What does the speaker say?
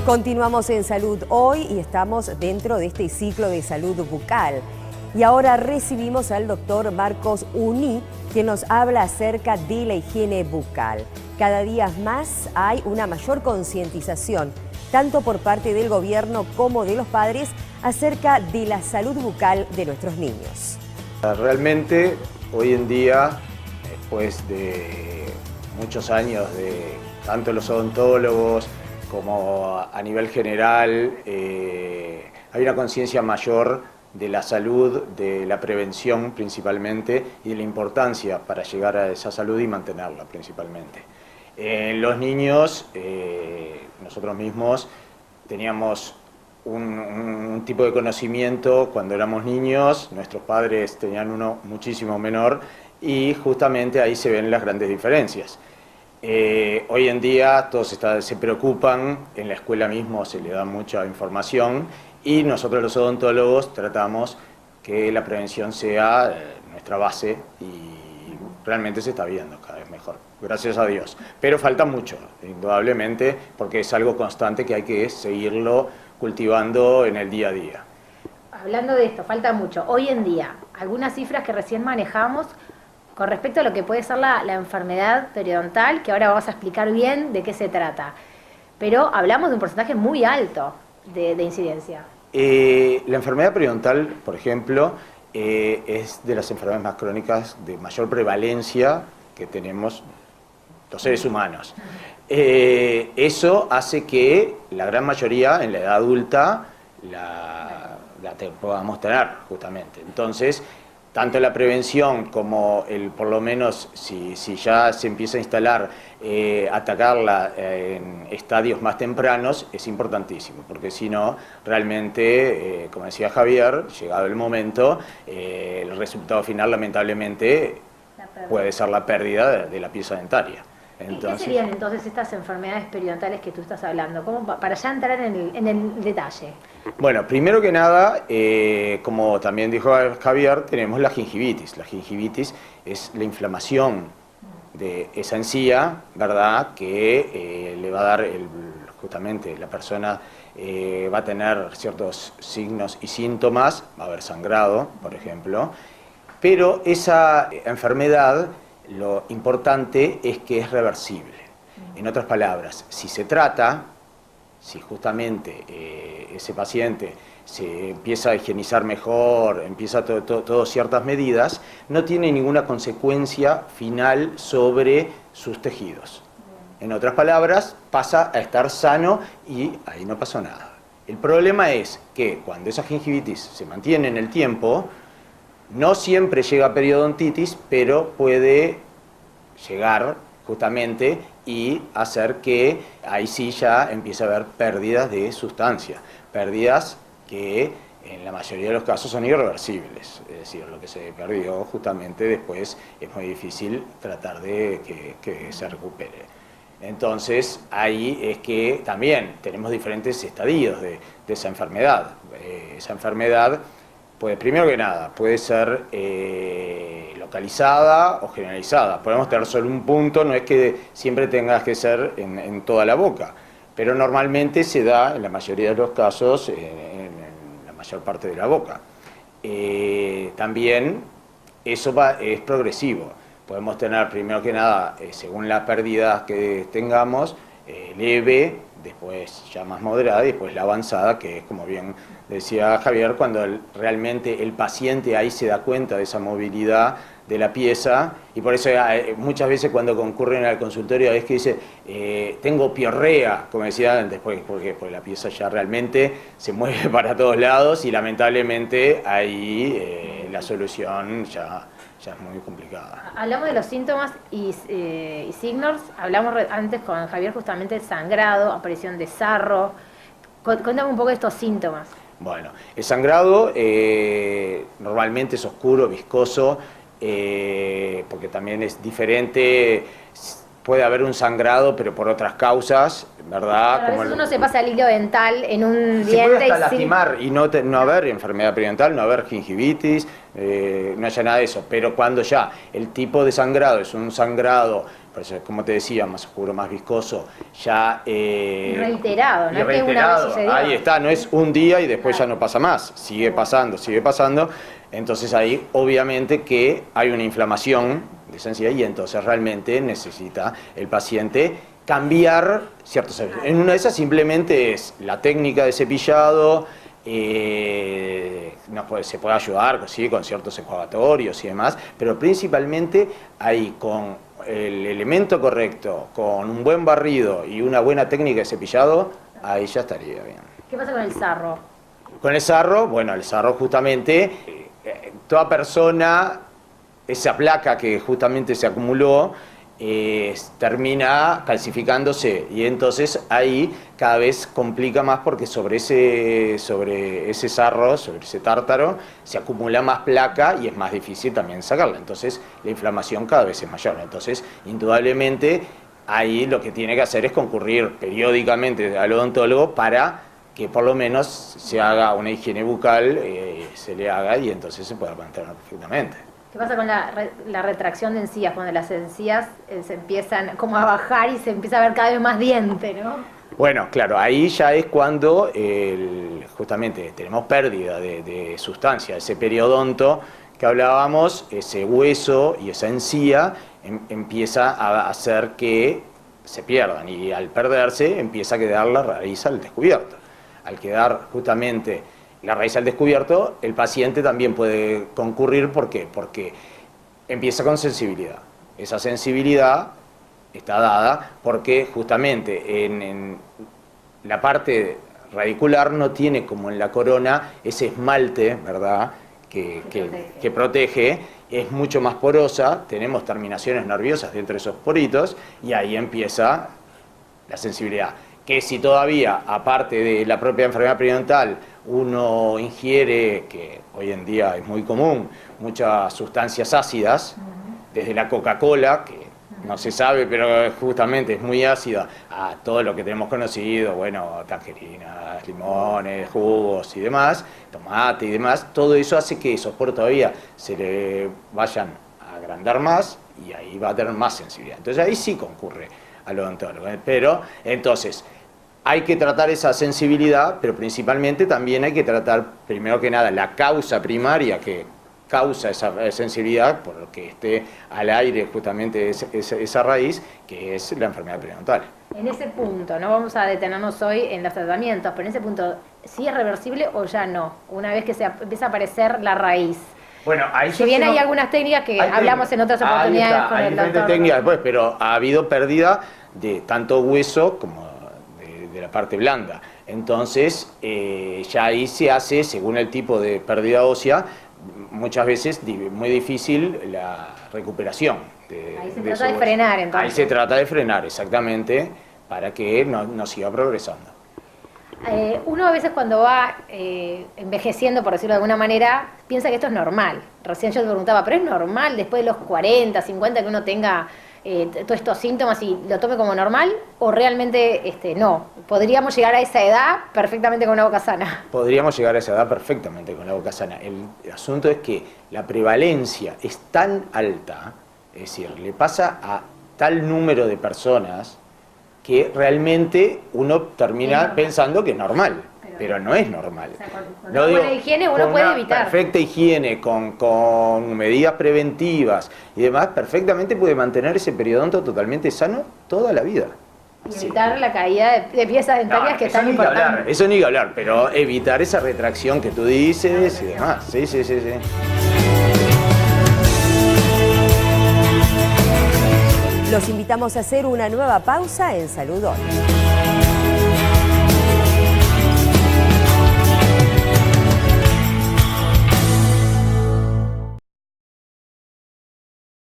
Continuamos en Salud Hoy y estamos dentro de este ciclo de salud bucal. Y ahora recibimos al doctor Marcos Uní, quien nos habla acerca de la higiene bucal. Cada día más hay una mayor concientización, tanto por parte del gobierno como de los padres, acerca de la salud bucal de nuestros niños. Realmente, hoy en día, después de muchos años de tanto los odontólogos como a nivel general, hay una conciencia mayor de la salud, de la prevención principalmente y de la importancia para llegar a esa salud y mantenerla principalmente. Los niños, nosotros mismos teníamos un tipo de conocimiento cuando éramos niños, nuestros padres tenían uno muchísimo menor y justamente ahí se ven las grandes diferencias. Hoy en día todos se preocupan, en la escuela mismo se le da mucha información y nosotros los odontólogos tratamos que la prevención sea nuestra base y realmente se está viendo cada vez mejor, gracias a Dios. Pero falta mucho, indudablemente, porque es algo constante que hay que seguirlo cultivando en el día a día. Hablando de esto, falta mucho. Hoy en día, algunas cifras que recién manejamos con respecto a lo que puede ser la enfermedad periodontal, que ahora vamos a explicar bien de qué se trata. Pero hablamos de un porcentaje muy alto de incidencia. La enfermedad periodontal, por ejemplo, es de las enfermedades más crónicas de mayor prevalencia que tenemos los seres humanos. Eso hace que la gran mayoría en la edad adulta la podamos tener, justamente. Entonces, tanto la prevención como por lo menos si ya se empieza a instalar, atacarla en estadios más tempranos es importantísimo, porque si no, realmente, como decía Javier, llegado el momento, el resultado final lamentablemente puede ser la pérdida de la pieza dentaria. Entonces, ¿qué serían entonces estas enfermedades periodontales que tú estás hablando? Para ya entrar en el detalle. Bueno, primero que nada, como también dijo Javier, tenemos la gingivitis. La gingivitis es la inflamación de esa encía, ¿verdad?, que le va a dar, justamente la persona va a tener ciertos signos y síntomas, va a haber sangrado, por ejemplo, pero esa enfermedad, lo importante es que es reversible. En otras palabras, si se trata, si justamente ese paciente se empieza a higienizar mejor, empieza todo ciertas medidas, no tiene ninguna consecuencia final sobre sus tejidos. En otras palabras, pasa a estar sano y ahí no pasó nada. El problema es que cuando esa gingivitis se mantiene en el tiempo, no siempre llega a periodontitis, pero puede llegar justamente y hacer que ahí sí ya empiece a haber pérdidas de sustancia, pérdidas que en la mayoría de los casos son irreversibles, es decir, lo que se perdió justamente después es muy difícil tratar de que se recupere. Entonces ahí es que también tenemos diferentes estadios de esa enfermedad. Esa enfermedad puede, primero que nada, puede ser localizada o generalizada. Podemos tener solo un punto, no es que siempre tengas que ser en toda la boca, pero normalmente se da, en la mayoría de los casos, en la mayor parte de la boca. También eso es progresivo. Podemos tener, primero que nada, según la pérdida que tengamos, leve, después ya más moderada y después la avanzada, que es, como bien decía Javier, cuando realmente el paciente ahí se da cuenta de esa movilidad de la pieza, y por eso muchas veces cuando concurren al consultorio es que dice, tengo piorrea, como decía antes, porque la pieza ya realmente se mueve para todos lados y lamentablemente ahí la solución ya es muy complicada. Hablamos de los síntomas y signos, hablamos antes con Javier justamente de sangrado, aparición de sarro. Cuéntame un poco de estos síntomas. Bueno, el sangrado normalmente es oscuro, viscoso, porque también es diferente, puede haber un sangrado, pero por otras causas, ¿verdad? Pero a veces uno se pasa el hilo dental en un se diente puede hasta y lastimar y no haber enfermedad periodontal, no haber gingivitis, no haya nada de eso. Pero cuando ya el tipo de sangrado es un sangrado, pues, como te decía, más oscuro, más viscoso, ya... reiterado, no es que una vez reiterado, sucedió. ahí está, no es un día y después ya no pasa más, sigue pasando. Entonces ahí obviamente que hay una inflamación de esa encía y entonces realmente necesita el paciente cambiar ciertos servicios. En una de esas simplemente es la técnica de cepillado, se puede ayudar, ¿sí?, con ciertos enjuagatorios y demás, pero principalmente ahí con el elemento correcto, con un buen barrido y una buena técnica de cepillado, ahí ya estaría bien. ¿Qué pasa con el sarro? Con el sarro, bueno, el sarro justamente, toda persona, esa placa que justamente se acumuló, termina calcificándose y entonces ahí cada vez complica más porque sobre ese sarro, sobre ese tártaro, se acumula más placa y es más difícil también sacarla. Entonces la inflamación cada vez es mayor. Entonces, indudablemente, ahí lo que tiene que hacer es concurrir periódicamente al odontólogo para que por lo menos se haga una higiene bucal, se le haga y entonces se pueda mantener perfectamente. ¿Qué pasa con la retracción de encías? Cuando las encías se empiezan como a bajar y se empieza a ver cada vez más diente, ¿no? Bueno, claro, ahí ya es cuando justamente tenemos pérdida de sustancia, ese periodonto que hablábamos, ese hueso y esa encía empieza a hacer que se pierdan y al perderse empieza a quedar la raíz al descubierto. Al quedar justamente la raíz al descubierto, el paciente también puede concurrir. ¿Por qué? Porque empieza con sensibilidad. Esa sensibilidad está dada porque justamente en la parte radicular no tiene como en la corona ese esmalte, ¿verdad?, que protege, es mucho más porosa, tenemos terminaciones nerviosas dentro de esos poritos y ahí empieza la sensibilidad. Que si todavía, aparte de la propia enfermedad periodontal, uno ingiere, que hoy en día es muy común, muchas sustancias ácidas, desde la Coca-Cola, que no se sabe, pero justamente es muy ácida, a todo lo que tenemos conocido, bueno, tangerinas, limones, jugos y demás, tomate y demás, todo eso hace que esos poros todavía se le vayan a agrandar más y ahí va a tener más sensibilidad. Entonces ahí sí concurre al odontólogo, pero entonces hay que tratar esa sensibilidad, pero principalmente también hay que tratar, primero que nada, la causa primaria que causa esa sensibilidad, por lo que esté al aire justamente esa raíz, que es la enfermedad periodontal. En ese punto, no vamos a detenernos hoy en los tratamientos, pero en ese punto, ¿sí es reversible o ya no? Una vez que se empieza a aparecer la raíz. Bueno, ahí si bien hay algunas técnicas que hablamos en otras oportunidades con el doctor. Hay diferentes técnicas después, pero ha habido pérdida de tanto hueso como de la parte blanda. Entonces, ya ahí se hace, según el tipo de pérdida ósea, muchas veces muy difícil la recuperación. Ahí se trata de frenar, entonces. Ahí se trata de frenar, exactamente, para que no siga progresando. Uno a veces cuando va envejeciendo, por decirlo de alguna manera, piensa que esto es normal. Recién yo te preguntaba, ¿pero es normal después de los 40, 50 que uno tenga todos estos síntomas y lo tome como normal? ¿O realmente no? ¿Podríamos llegar a esa edad perfectamente con una boca sana? Podríamos llegar a esa edad perfectamente con la boca sana. El asunto es que la prevalencia es tan alta, es decir, le pasa a tal número de personas que realmente uno termina pensando que es normal, pero no es normal. O sea, con una buena higiene uno puede evitar. Perfecta higiene, con medidas preventivas y demás, perfectamente puede mantener ese periodonto totalmente sano toda la vida. Y evitar la caída de piezas dentarias que es tan importante. Eso ni que hablar, pero evitar esa retracción que tú dices y demás. Sí. Los invitamos a hacer una nueva pausa en Salud Hoy.